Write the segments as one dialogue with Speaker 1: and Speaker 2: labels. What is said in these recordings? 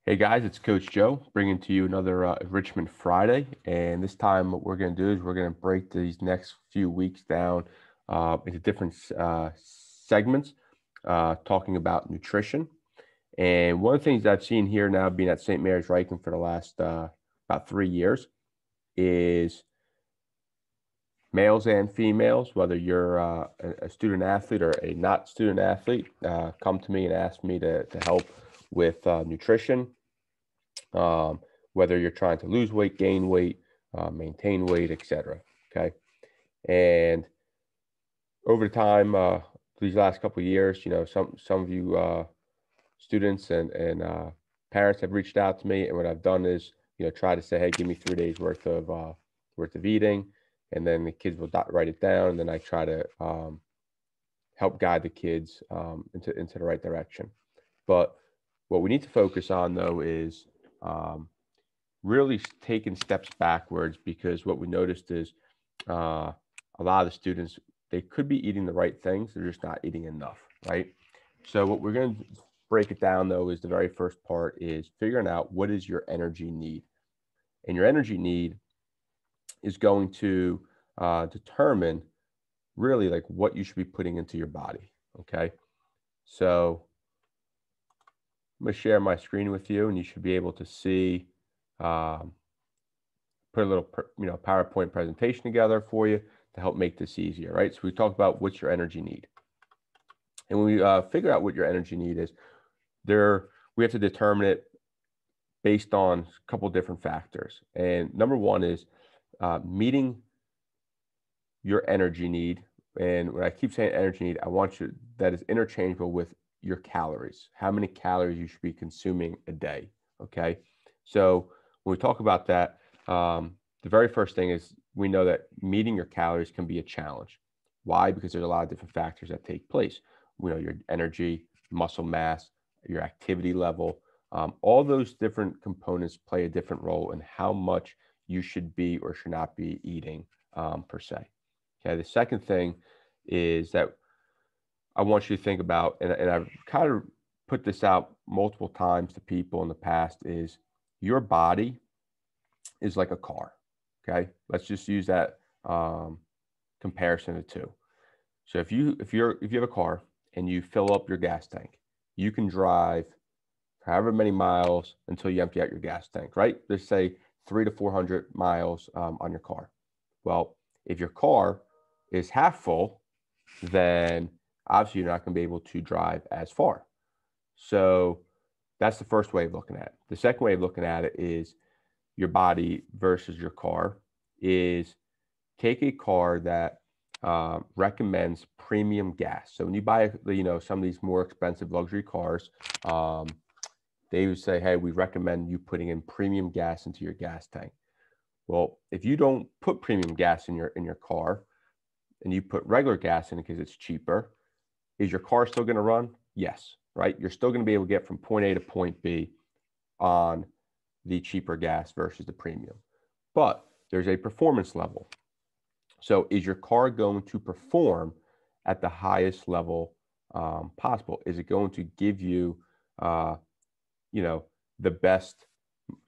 Speaker 1: Hey guys, it's Coach Joe bringing to you another Enrichment Friday. And this time, what we're going to do is we're going to break these next few weeks down into different segments, talking about nutrition. And one of the things I've seen here now, being at St. Mary's Riken for the last about 3 years, is males and females, whether you're a student athlete or a not student athlete, come to me and ask me to help with nutrition. Whether you're trying to lose weight, gain weight, maintain weight, etc. Okay, and over time, these last couple of years, some of you students and parents have reached out to me, and what I've done is try to say, hey, give me 3 days worth of eating, and then the kids will write it down, and then I try to help guide the kids into the right direction. But what we need to focus on though is really taking steps backwards, because what we noticed is a lot of the students, they could be eating the right things, they're just not eating enough, right? So what we're going to break it down though is the very first part is figuring out what is your energy need. And your energy need is going to determine really like what you should be putting into your body. Okay, so I'm going to share my screen with you, and you should be able to see um, put a little PowerPoint presentation together for you to help make this easier, right? So we talk about what's your energy need. And when we figure out what your energy need is, we have to determine it based on a couple different factors. And number one is meeting your energy need. And when I keep saying energy need, I want you, that is interchangeable with your calories, how many calories you should be consuming a day, okay? So when we talk about that, the very first thing is we know that meeting your calories can be a challenge. Why? Because there's a lot of different factors that take place. We know your energy, muscle mass, your activity level, all those different components play a different role in how much you should be or should not be eating per se. Okay, the second thing is that I want you to think about, and I've kind of put this out multiple times to people in the past, is your body is like a car. Okay, let's just use that comparison of two. So if you have a car and you fill up your gas tank, you can drive however many miles until you empty out your gas tank, right? Let's say 300 to 400 miles on your car. Well, if your car is half full, then obviously you're not going to be able to drive as far. So that's the first way of looking at it. The second way of looking at it is your body versus your car is take a car that recommends premium gas. So when you buy, some of these more expensive luxury cars, they would say, hey, we recommend you putting in premium gas into your gas tank. Well, if you don't put premium gas in your car and you put regular gas in it because it's cheaper, is your car still going to run? Yes, right? You're still going to be able to get from point A to point B on the cheaper gas versus the premium. But there's a performance level. So is your car going to perform at the highest level possible? Is it going to give you, the best,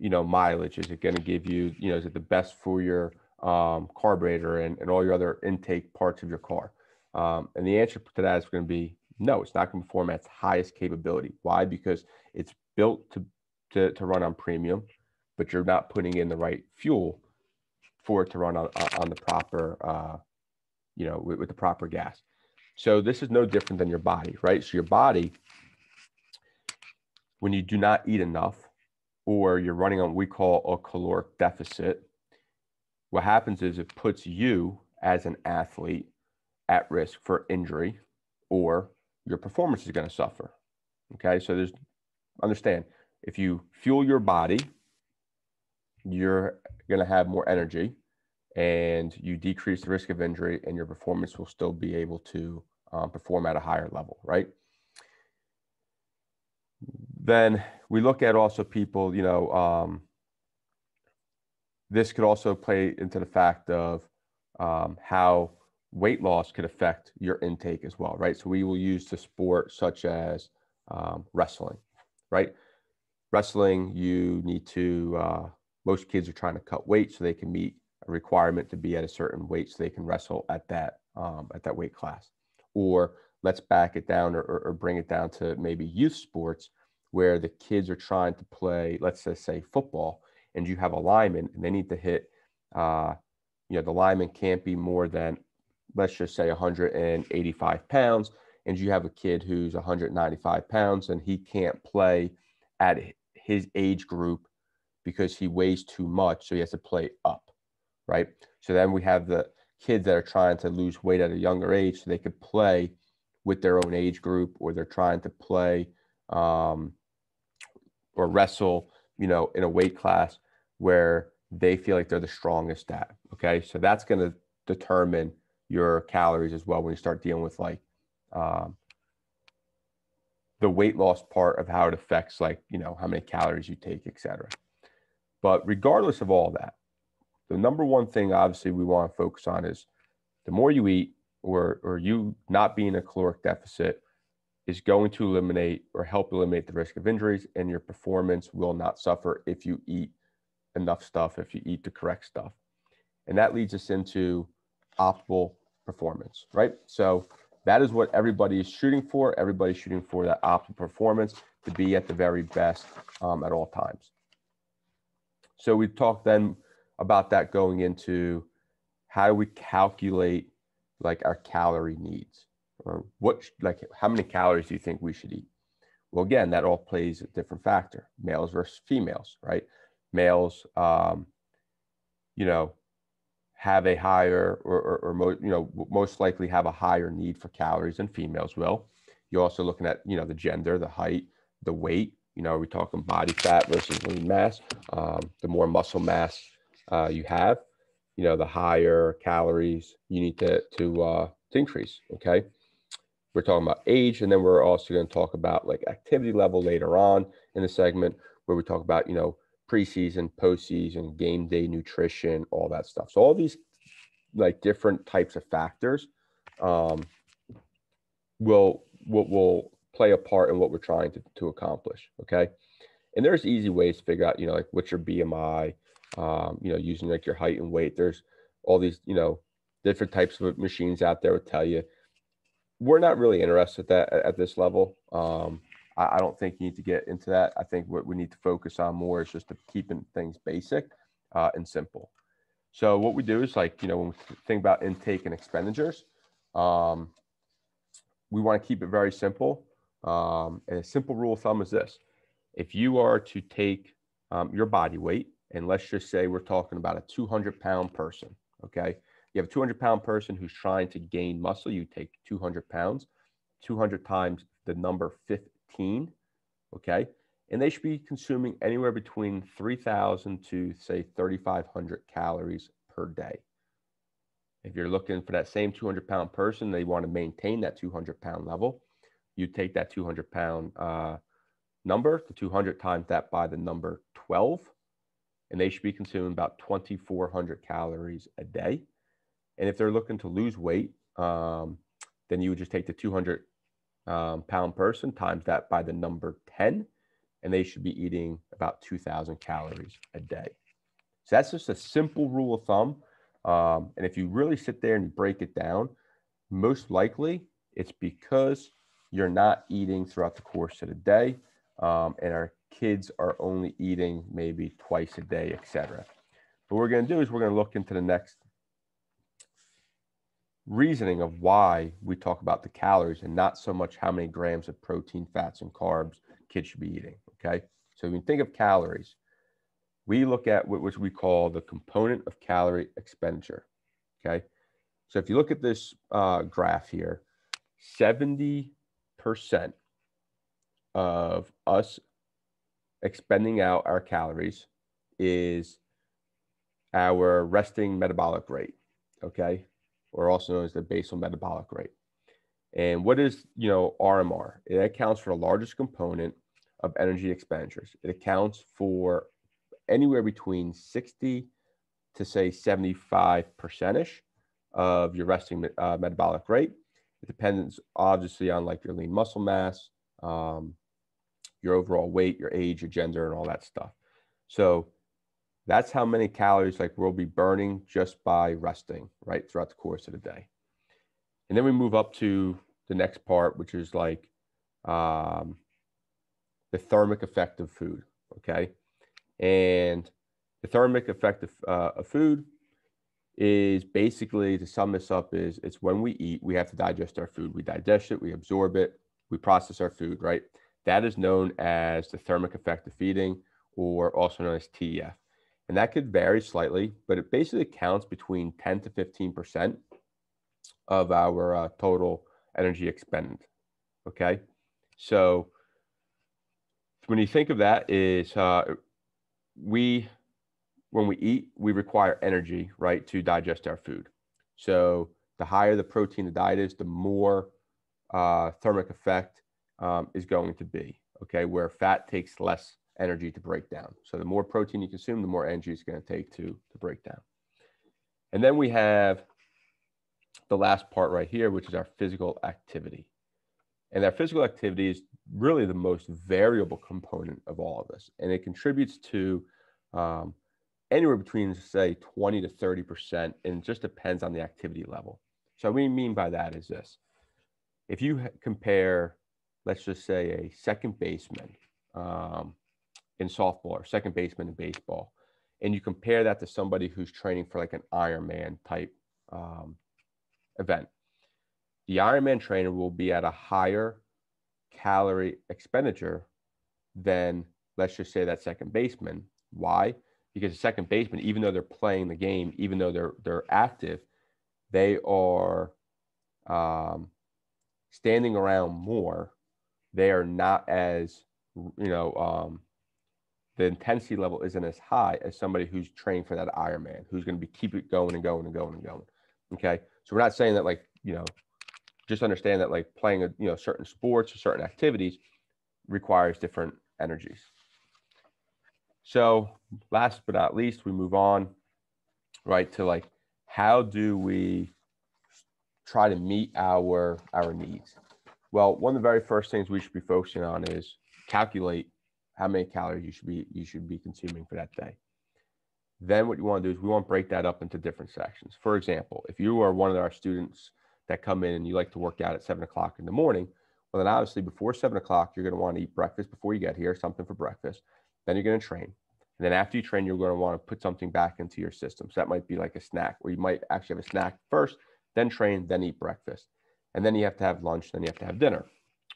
Speaker 1: mileage? Is it going to give you, is it the best for your carburetor and all your other intake parts of your car? And the answer to that is going to be no, it's not going to perform at its highest capability. Why? Because it's built to run on premium, but you're not putting in the right fuel for it to run on the proper, with the proper gas. So this is no different than your body, right? So your body, when you do not eat enough, or you're running on what we call a caloric deficit, what happens is it puts you as an athlete at risk for injury, or your performance is going to suffer. Okay, so understand, if you fuel your body, you're going to have more energy and you decrease the risk of injury, and your performance will still be able to perform at a higher level, right? Then we look at also people, this could also play into the fact of how weight loss could affect your intake as well, right? So we will use the sport such as wrestling, right? Wrestling, you need to, most kids are trying to cut weight so they can meet a requirement to be at a certain weight so they can wrestle at that weight class. Or let's back it down or bring it down to maybe youth sports where the kids are trying to play, let's just say football, and you have a lineman and they need to hit, the lineman can't be more than, let's just say 185 pounds, and you have a kid who's 195 pounds and he can't play at his age group because he weighs too much, so he has to play up, right? So then we have the kids that are trying to lose weight at a younger age so they could play with their own age group, or they're trying to play or wrestle, in a weight class where they feel like they're the strongest at, okay? So that's going to determine your calories as well when you start dealing with like the weight loss part of how it affects, like, how many calories you take, etc. But regardless of all that, the number one thing obviously we want to focus on is the more you eat, or you not being a caloric deficit, is going to eliminate or help eliminate the risk of injuries, and your performance will not suffer if you eat enough stuff, if you eat the correct stuff. And that leads us into optimal performance, right? So that is what everybody is shooting for. Everybody's shooting for that optimal performance, to be at the very best at all times. So we talked then about that going into how do we calculate like our calorie needs, or how many calories do you think we should eat? Well, again, that all plays a different factor, males versus females, right? Males, have a higher most likely have a higher need for calories than females will. You're also looking at, the gender, the height, the weight. Are we talking body fat versus lean mass? The more muscle mass you have, the higher calories you need to increase. Okay. We're talking about age, and then we're also going to talk about like activity level later on in the segment, where we talk about, preseason, postseason, game day nutrition, all that stuff. So all these like different types of factors will play a part in what we're trying to accomplish. Okay. And there's easy ways to figure out, like what's your BMI, using like your height and weight. There's all these, different types of machines out there would tell you. We're not really interested at this level. I don't think you need to get into that. I think what we need to focus on more is just keeping things basic and simple. So what we do is, like, when we think about intake and expenditures, we want to keep it very simple. And a simple rule of thumb is this: if you are to take your body weight, and let's just say we're talking about a 200-pound person, okay? You have a 200-pound person who's trying to gain muscle. You take 200 pounds, 200 times the number 15, okay? And they should be consuming anywhere between 3,000 to, say, 3,500 calories per day. If you're looking for that same 200-pound person, they want to maintain that 200-pound level, you take that 200-pound number, the 200 times that by the number 12, and they should be consuming about 2,400 calories a day. And if they're looking to lose weight, then you would just take the 200-pound person, times that by the number 10, and they should be eating about 2,000 calories a day. So that's just a simple rule of thumb. And if you really sit there and break it down, most likely it's because you're not eating throughout the course of the day, and our kids are only eating maybe twice a day, etc. What we're going to do is we're going to look into the next reasoning of why we talk about the calories and not so much how many grams of protein, fats, and carbs kids should be eating. Okay. So when you think of calories, we look at what we call the component of calorie expenditure. Okay. So if you look at this graph here, 70% of us expending out our calories is our resting metabolic rate. Okay. Or also known as the basal metabolic rate. And what is, RMR? It accounts for the largest component of energy expenditures. It accounts for anywhere between 60 to, say, 75%-ish of your resting metabolic rate. It depends obviously on like your lean muscle mass, your overall weight, your age, your gender, and all that stuff. So that's how many calories like we'll be burning just by resting, right, throughout the course of the day. And then we move up to the next part, which is like the thermic effect of food, okay? And the thermic effect of food is basically, to sum this up, is it's when we eat, we have to digest our food. We digest it, we absorb it, we process our food, right? That is known as the thermic effect of feeding, or also known as TEF. And that could vary slightly, but it basically counts between 10 to 15% of our total energy expended, okay? So when you think of that is when we eat, we require energy, right, to digest our food. So the higher the protein the diet is, the more thermic effect is going to be, okay, where fat takes less energy to break down. So the more protein you consume, the more energy it's going to take to break down. And then we have the last part right here, which is our physical activity. And that physical activity is really the most variable component of all of this. And it contributes to anywhere between, say, 20 to 30%, and it just depends on the activity level. So what we mean by that is this. If you compare, let's just say, a second baseman in softball or second baseman in baseball, and you compare that to somebody who's training for like an Ironman type event, the Ironman trainer will be at a higher calorie expenditure than, let's just say, that second baseman. Why? Because the second baseman, even though they're playing the game, even though they're active, they are standing around more. They are not as, the intensity level isn't as high as somebody who's trained for that Ironman, who's going to be keep it going and going and going and going. Okay, so we're not saying that, like, just understand that, like, playing certain sports or certain activities requires different energies. So last but not least, we move on, right, to like, how do we try to meet our needs? Well, one of the very first things we should be focusing on is calculate how many calories you should be consuming for that day. Then what you want to do is we want to break that up into different sections. For example, if you are one of our students that come in and you like to work out at 7 o'clock in the morning, well, then obviously before 7 o'clock, you're going to want to eat breakfast before you get here, something for breakfast. Then you're going to train. And then after you train, you're going to want to put something back into your system. So that might be like a snack, or you might actually have a snack first, then train, then eat breakfast. And then you have to have lunch, then you have to have dinner.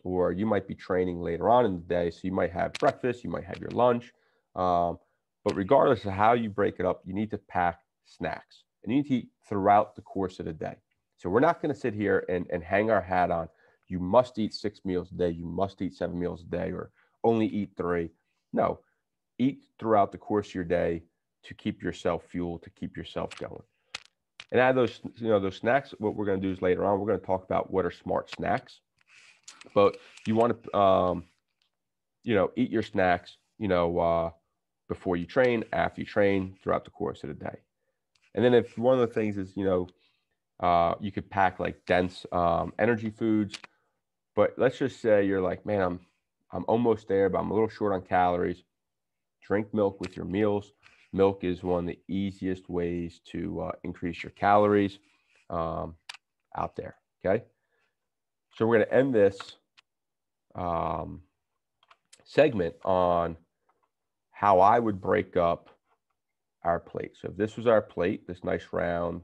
Speaker 1: Or you might be training later on in the day, so you might have breakfast, you might have your lunch. But regardless of how you break it up, you need to pack snacks. And you need to eat throughout the course of the day. So we're not going to sit here and hang our hat on, you must eat 6 meals a day, you must eat 7 meals a day, or only eat 3. No, eat throughout the course of your day to keep yourself fueled, to keep yourself going. And out of those snacks, what we're going to do is later on, we're going to talk about what are smart snacks. But you want to, eat your snacks, before you train, after you train, throughout the course of the day. And then if one of the things is, you could pack like dense energy foods, but let's just say you're like, man, I'm almost there, but I'm a little short on calories. Drink milk with your meals. Milk is one of the easiest ways to increase your calories out there, okay? So we're going to end this segment on how I would break up our plate. So if this was our plate, this nice round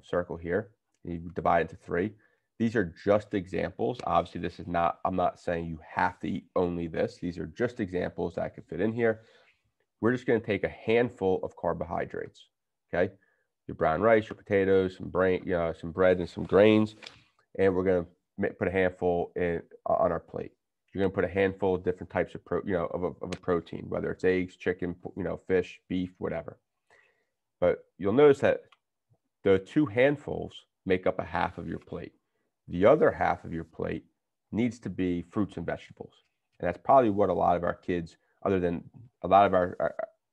Speaker 1: circle here, you divide it into 3. These are just examples. Obviously, this is not, I'm not saying you have to eat only this. These are just examples that could fit in here. We're just going to take a handful of carbohydrates, okay? Your brown rice, your potatoes, some bread and some grains, and we're going to put a handful on our plate. You're going to put a handful of different types of a protein, whether it's eggs, chicken, fish, beef, whatever. But you'll notice that the 2 handfuls make up a half of your plate. The other half of your plate needs to be fruits and vegetables. And that's probably what a lot of our kids, other than a lot of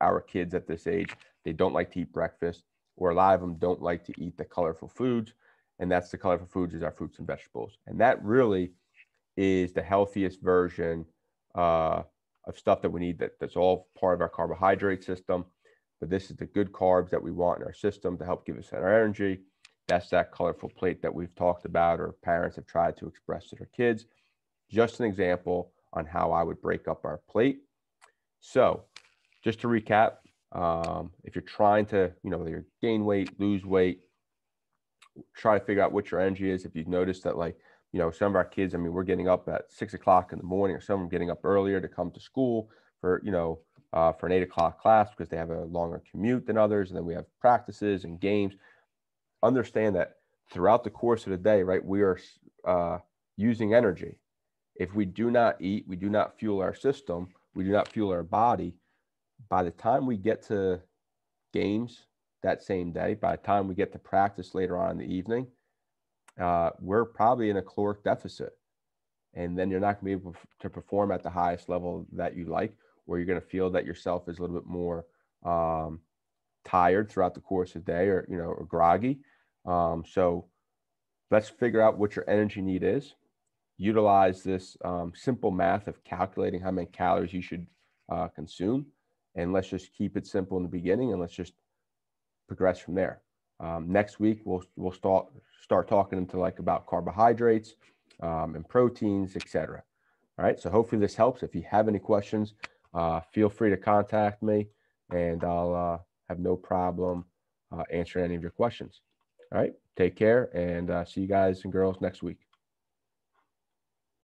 Speaker 1: our kids at this age, they don't like to eat breakfast, or a lot of them don't like to eat the colorful foods. And that's the colorful foods is our fruits and vegetables. And that really is the healthiest version of stuff that we need that's all part of our carbohydrate system. But this is the good carbs that we want in our system to help give us our energy. That's that colorful plate that we've talked about, or parents have tried to express to their kids. Just an example on how I would break up our plate. So just to recap, if you're trying to, whether you're gain weight, lose weight, try to figure out what your energy is. If you've noticed that, like, some of our kids, I mean, we're getting up at 6 o'clock in the morning, or some of them getting up earlier to come to school for, for an 8 o'clock class because they have a longer commute than others. And then we have practices and games. Understand that throughout the course of the day, right, we are using energy. If we do not eat, we do not fuel our system, we do not fuel our body. By the time we get to games that same day, by the time we get to practice later on in the evening, we're probably in a caloric deficit. And then you're not going to be able to perform at the highest level that you like, or you're going to feel that yourself is a little bit more tired throughout the course of the day, or groggy. So let's figure out what your energy need is. Utilize this simple math of calculating how many calories you should consume. And let's just keep it simple in the beginning, and let's just progress from there. Next week, we'll start talking about carbohydrates and proteins, etc. All right. So hopefully this helps. If you have any questions, feel free to contact me, and I'll have no problem answering any of your questions. All right. Take care, and see you guys and girls next week.